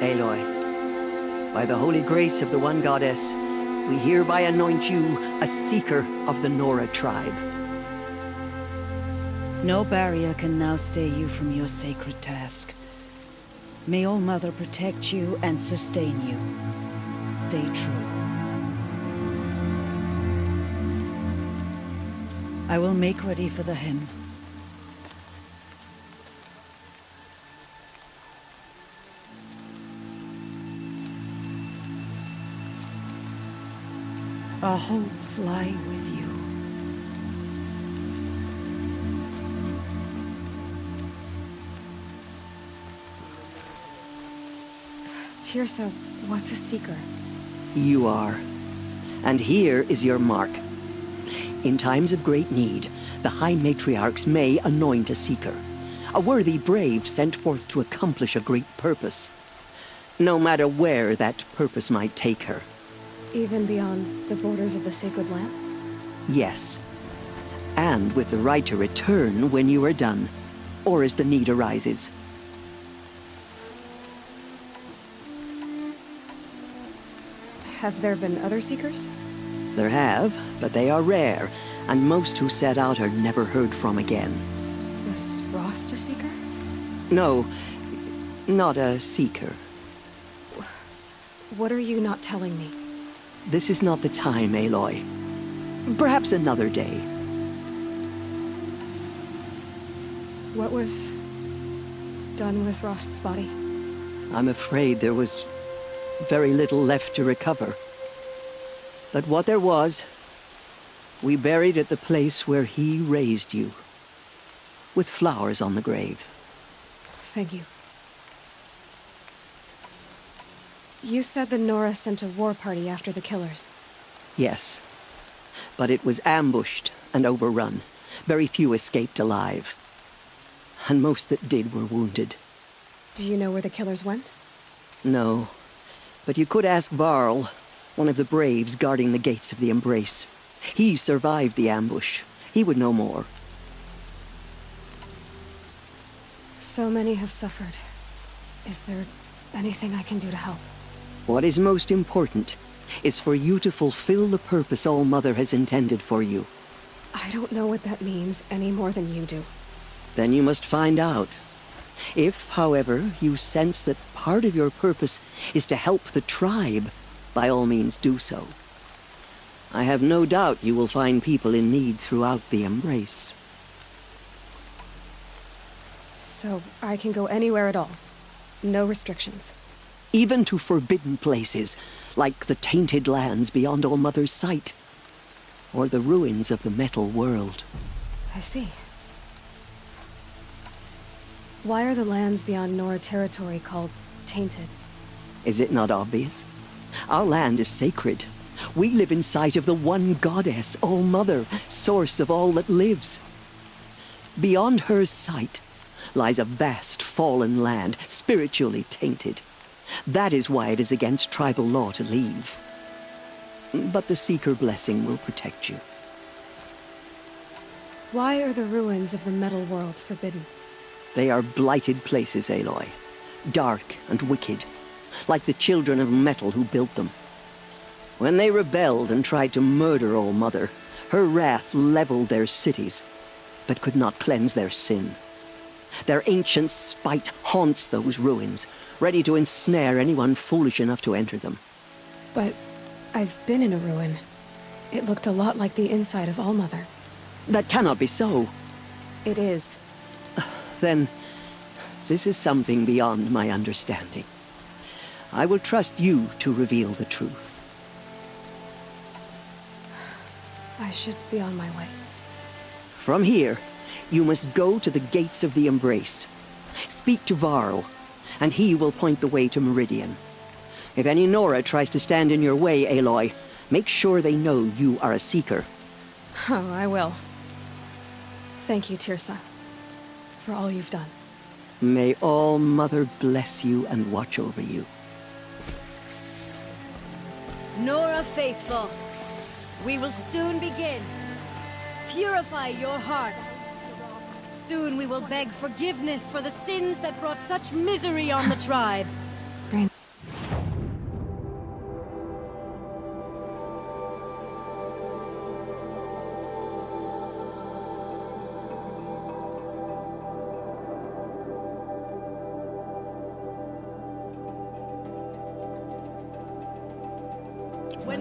Aloy, By the holy grace of the one goddess, we hereby anoint you a seeker of the Nora tribe. No barrier can now stay you from your sacred task. May All Mother protect you and sustain you. Stay true. I will make ready for the hymn. Our hopes lie with you. Tirsa, what's a seeker? You are. And here is your mark. In times of great need, the High Matriarchs may anoint a seeker. A worthy brave sent forth to accomplish a great purpose. No matter where that purpose might take her. Even beyond the borders of the sacred land? Yes. And with the right to return when you are done, or as the need arises. Have there been other seekers? There have, but they are rare, and most who set out are never heard from again. Was Rost a seeker? No, not a seeker. What are you not telling me? This is not the time, Aloy. Perhaps another day. What was done with Rost's body? I'm afraid there was very little left to recover. But what there was, we buried at the place where he raised you, with flowers on the grave. Thank you. You said the Nora sent a war party after the killers. Yes, but it was ambushed and overrun. Very few escaped alive. And most that did were wounded. Do you know where the killers went? No, but you could ask Varl, one of the braves guarding the gates of the Embrace. He survived the ambush. He would know more. So many have suffered. Is there anything I can do to help? What is most important is for you to fulfill the purpose All Mother has intended for you. I don't know what that means any more than you do. Then you must find out. If, however, you sense that part of your purpose is to help the tribe, by all means do so. I have no doubt you will find people in need throughout the Embrace. So I can go anywhere at all? No restrictions? Even to forbidden places, like the tainted lands beyond All Mother's sight, or the ruins of the metal world. I see. Why are the lands beyond Nora territory called tainted? Is it not obvious? Our land is sacred. We live in sight of the one goddess, All Mother, source of all that lives. Beyond her sight lies a vast fallen land, spiritually tainted. That is why it is against tribal law to leave. But the Seeker blessing will protect you. Why are the ruins of the metal world forbidden? They are blighted places, Aloy. Dark and wicked, like the children of metal who built them. When they rebelled and tried to murder All Mother, her wrath leveled their cities, but could not cleanse their sin. Their ancient spite haunts those ruins, ready to ensnare anyone foolish enough to enter them. But I've been in a ruin. It looked a lot like the inside of All Mother. That cannot be so. It is. Then, this is something beyond my understanding. I will trust you to reveal the truth. I should be on my way. From here, you must go to the gates of the Embrace. Speak to Varl, and he will point the way to Meridian. If any Nora tries to stand in your way, Aloy, make sure they know you are a Seeker. Oh, I will. Thank you, Tirsa, for all you've done. May All Mother bless you and watch over you. Nora faithful, we will soon begin. Purify your hearts. Soon we will beg forgiveness for the sins that brought such misery on the tribe.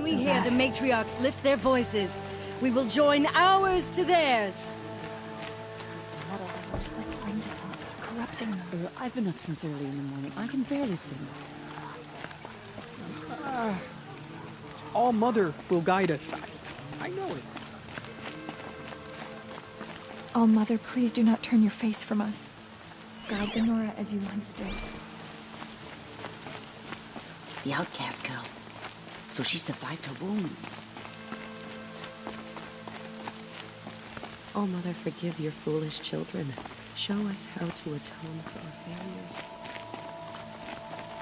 When we hear the matriarchs lift their voices, we will join ours to theirs. Corrupting them. I've been up since early in the morning. I can barely think. All Mother will guide us. I know it. All Mother, please do not turn your face from us. Guide the Nora as you once did. The outcast girl. So she survived her wounds. Oh, Mother, forgive your foolish children. Show us how to atone for our failures.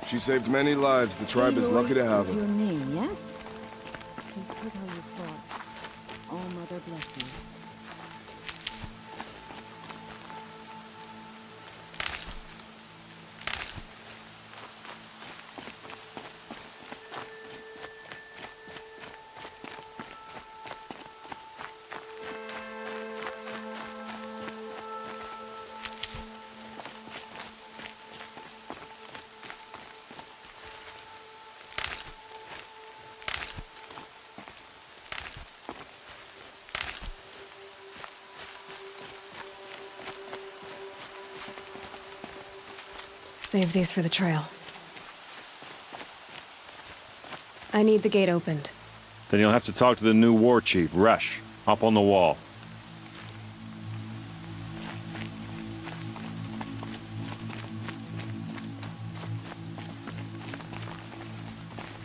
She saved many lives. The tribe is lucky to have her. Your name, yes? We've heard how you fought. Oh, Mother bless you. Save these for the trail. I need the gate opened. Then you'll have to talk to the new war chief, Resh, up on the wall.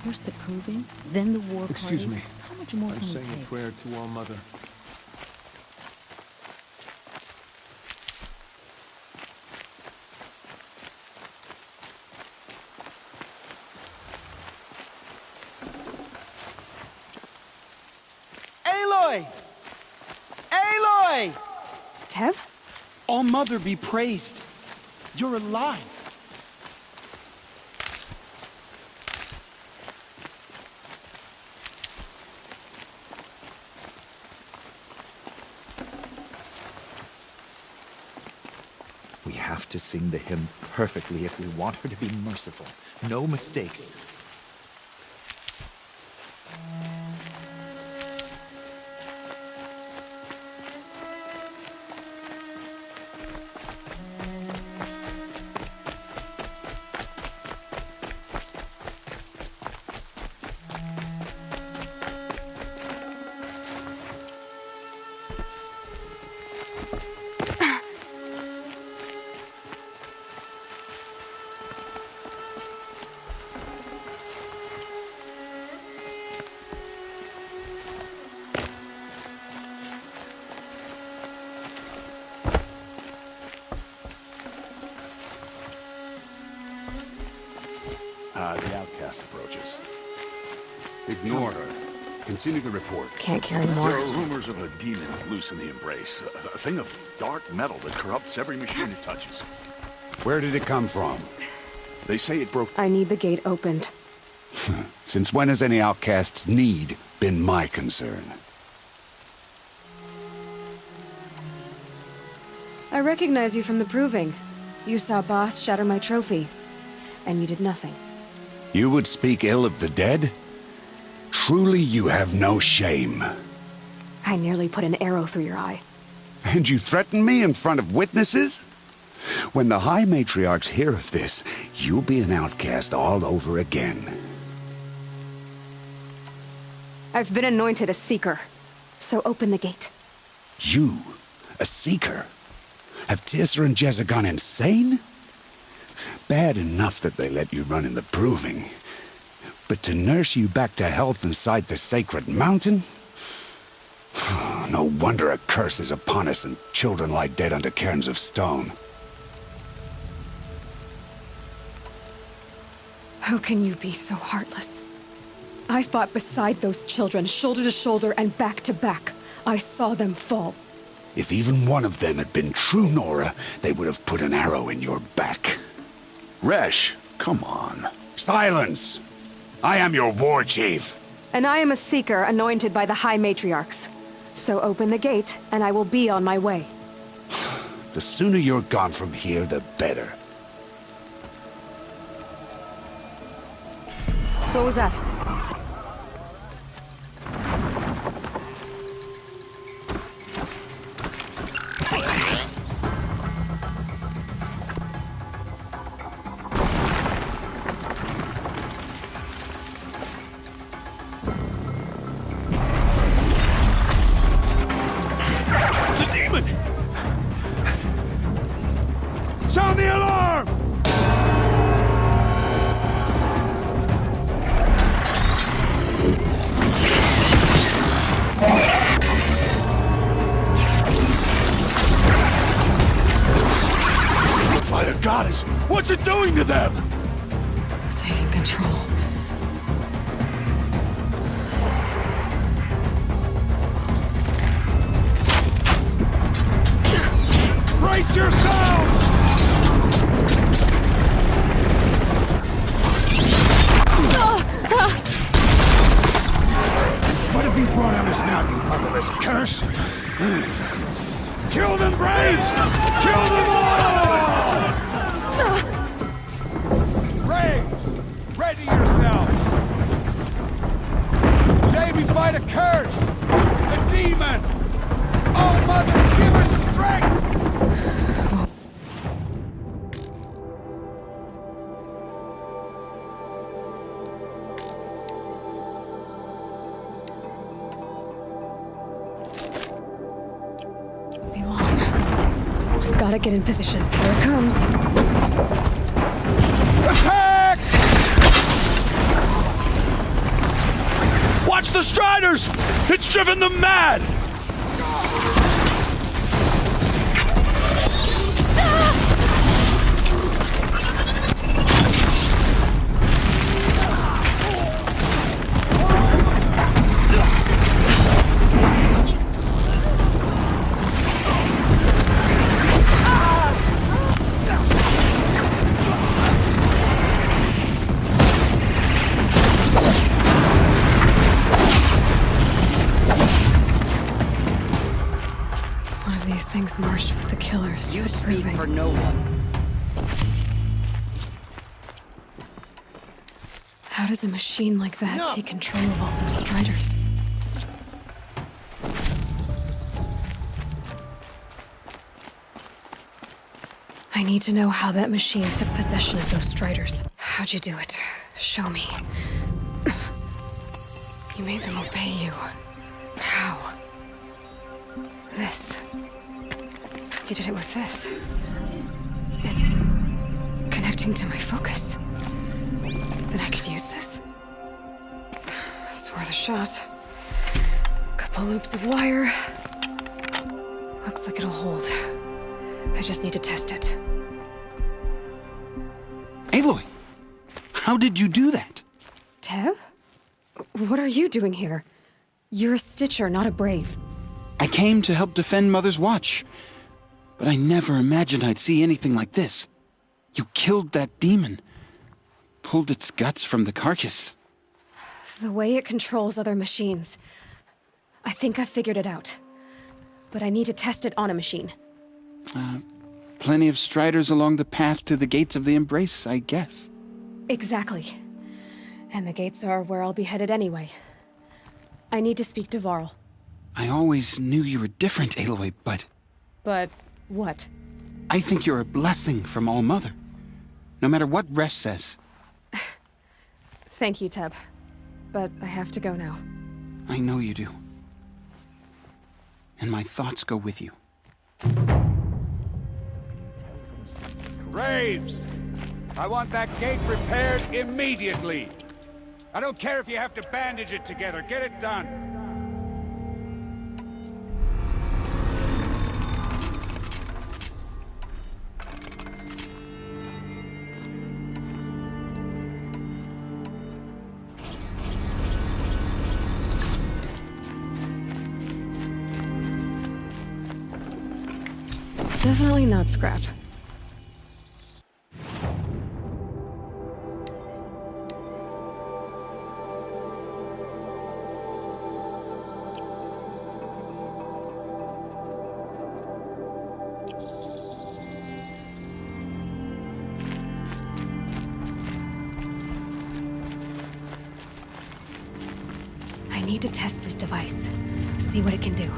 First the proving, then the war party. Excuse me. How much more I'm can we saying a take? prayer to All Mother. Aloy! Aloy! Tev? All Mother be praised. You're alive. We have to sing the hymn perfectly if we want her to be merciful. No mistakes. The outcast approaches. Ignore her. Continue the report. Can't carry more. There are rumors of a demon loose in the Embrace. A thing of dark metal that corrupts every machine it touches. Where did it come from? They say it broke... I need the gate opened. Since when has any outcast's need been my concern? I recognize you from the proving. You saw Boss shatter my trophy. And you did nothing. You would speak ill of the dead? Truly you have no shame. I nearly put an arrow through your eye. And you threaten me in front of witnesses? When the High Matriarchs hear of this, you'll be an outcast all over again. I've been anointed a seeker. So open the gate. You? A seeker? Have Tirsa and Jezza gone insane? Bad enough that they let you run in the proving. But to nurse you back to health inside the sacred mountain? No wonder a curse is upon us and children lie dead under cairns of stone. How can you be so heartless? I fought beside those children, shoulder to shoulder and back to back. I saw them fall. If even one of them had been true Nora, they would have put an arrow in your back. Resh, come on. Silence! I am your war chief. And I am a seeker anointed by the High Matriarchs. So open the gate, and I will be on my way. The sooner you're gone from here, the better. What was that? it doing to them? Taking control. Brace yourselves! What have you brought on us now, you motherless curse? Kill them, Braves! Kill them all! Braves, ready yourselves! Today we fight a curse, a demon! Oh, Mother, give us strength! Gotta get in position. Here it comes. Attack! Watch the Striders! It's driven them mad! Things marched with the killers. You speak for no one. How does a machine like that take control of all those Striders? I need to know how that machine took possession of those Striders. How'd you do it? Show me. You made them obey you. But how? This. You did it with this. It's connecting to my focus. Then I could use this. It's worth a shot. Couple loops of wire. Looks like it'll hold. I just need to test it. Aloy, how did you do that? Teb? What are you doing here? You're a Stitcher, not a Brave. I came to help defend Mother's Watch. But I never imagined I'd see anything like this. You killed that demon. Pulled its guts from the carcass. The way it controls other machines. I think I figured it out. But I need to test it on a machine. Plenty of Striders along the path to the gates of the Embrace, I guess. Exactly. And the gates are where I'll be headed anyway. I need to speak to Varl. I always knew you were different, Aloy, but... But what? I think you're a blessing from All Mother. No matter what Resh says. Thank you, Teb. But I have to go now. I know you do. And my thoughts go with you. Braves! I want that gate repaired immediately. I don't care if you have to bandage it together. Get it done. Definitely not scrap. I need to test this device, see what it can do.